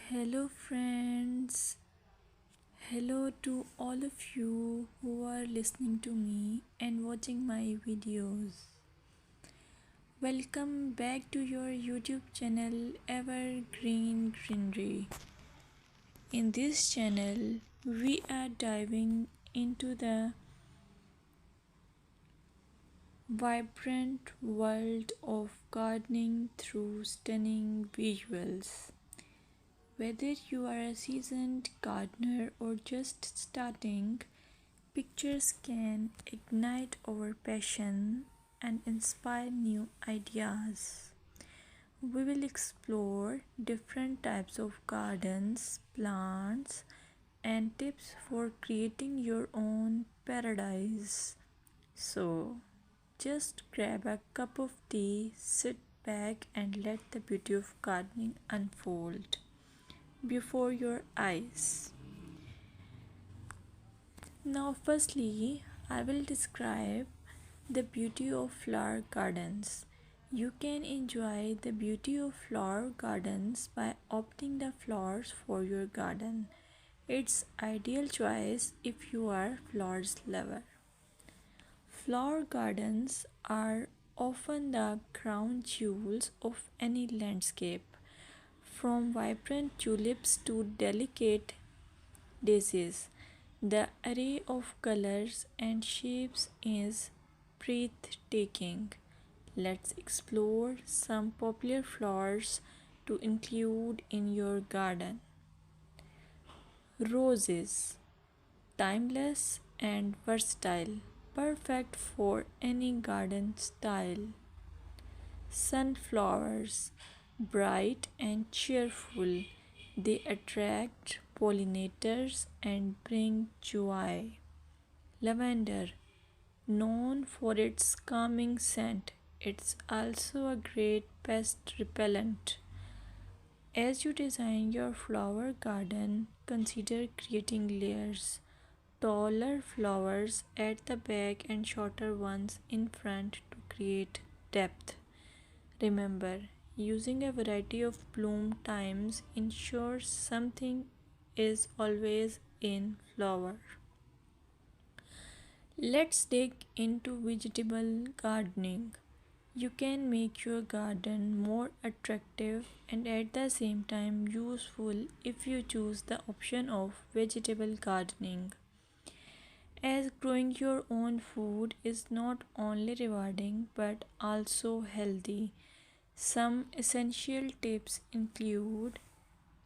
Hello, friends. Hello to all of you who are listening to me and watching my videos. Welcome back to your YouTube channel Evergreen Greenery. In this channel, we are diving into the vibrant world of gardening through stunning visuals. Whether you are a seasoned gardener or just starting, pictures can ignite our passion and inspire new ideas. We will explore different types of gardens, plants, and tips for creating your own paradise. So, just grab a cup of tea, sit back, and let the beauty of gardening unfold before your eyes. Now, firstly, I will describe the beauty of flower gardens. You can enjoy the beauty of flower gardens by opting the flowers for your garden. It's ideal choice if you are flowers lover. Flower gardens are often the crown jewels of any landscape, from vibrant tulips to delicate daisies. The array of colors and shapes is breathtaking. Let's explore some popular flowers to include in your garden. Roses, timeless and versatile, perfect for any garden style. Sunflowers, bright and cheerful, they attract pollinators and bring joy. Lavender, known for its calming scent, it's also a great pest repellent. As you design your flower garden, consider creating layers. Taller flowers at the back and shorter ones in front to create depth. Remember, using a variety of bloom times ensures something is always in flower. Let's dig into vegetable gardening. You can make your garden more attractive and at the same time useful if you choose the option of vegetable gardening. As growing your own food is not only rewarding but also healthy. Some essential tips include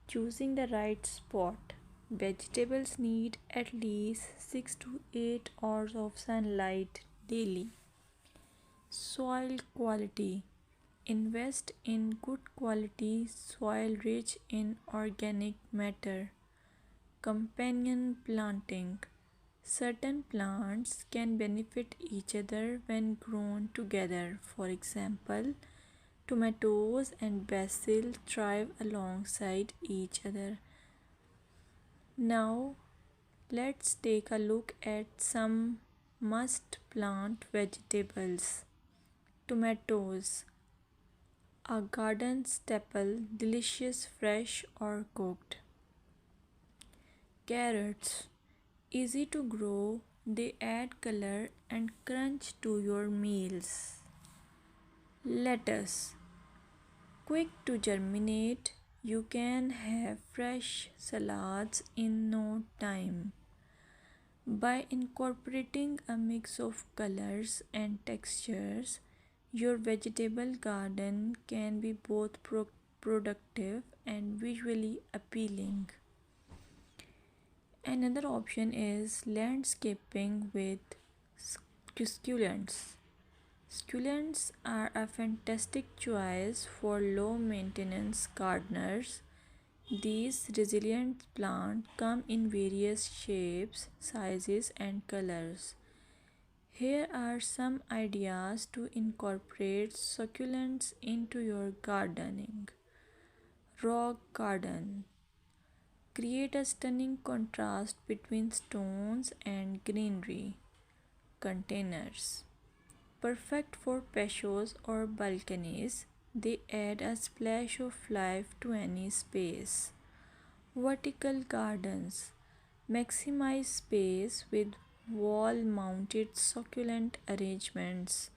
choosing the right spot. Vegetables need at least 6 to 8 hours of sunlight daily. Soil quality. Invest in good quality soil rich in organic matter. Companion planting. Certain plants can benefit each other when grown together. For example, tomatoes and basil thrive alongside each other. Now, let's take a look at some must plant vegetables. Tomatoes, a garden staple, delicious fresh or cooked. Carrots, easy to grow, they add color and crunch to your meals. Lettuce, quick to germinate, you can have fresh salads in no time. By incorporating a mix of colors and textures, your vegetable garden can be both productive and visually appealing. Another option is landscaping with succulents. Succulents are a fantastic choice for low maintenance gardeners. These resilient plants come in various shapes, sizes, and colors. Here are some ideas to incorporate succulents into your gardening. Rock garden. Create a stunning contrast between stones and greenery. Containers. Perfect for patios or balconies, they add a splash of life to any space. Vertical gardens maximize space with wall mounted succulent arrangements.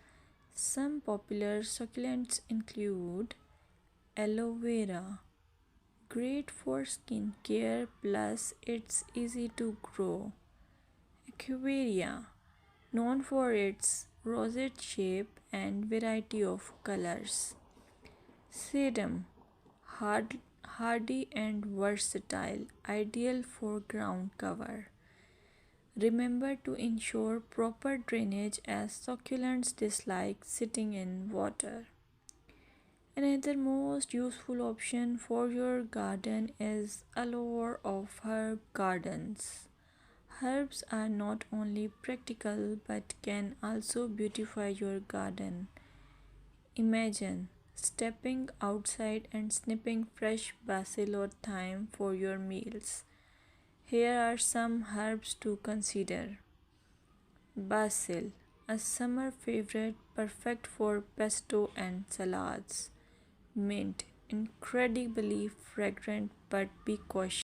Some popular succulents include aloe vera, great for skin care plus it's easy to grow. Equivarium, known for its rosette shape and variety of colors. Sedum, hardy and versatile, ideal for ground cover. Remember to ensure proper drainage as succulents dislike sitting in water. Another most useful option for your garden is allure of herb gardens. Herbs are not only practical but can also beautify your garden. Imagine stepping outside and snipping fresh basil or thyme for your meals. Here are some herbs to consider. Basil, a summer favorite perfect for pesto and salads. Mint, incredibly fragrant but be cautious.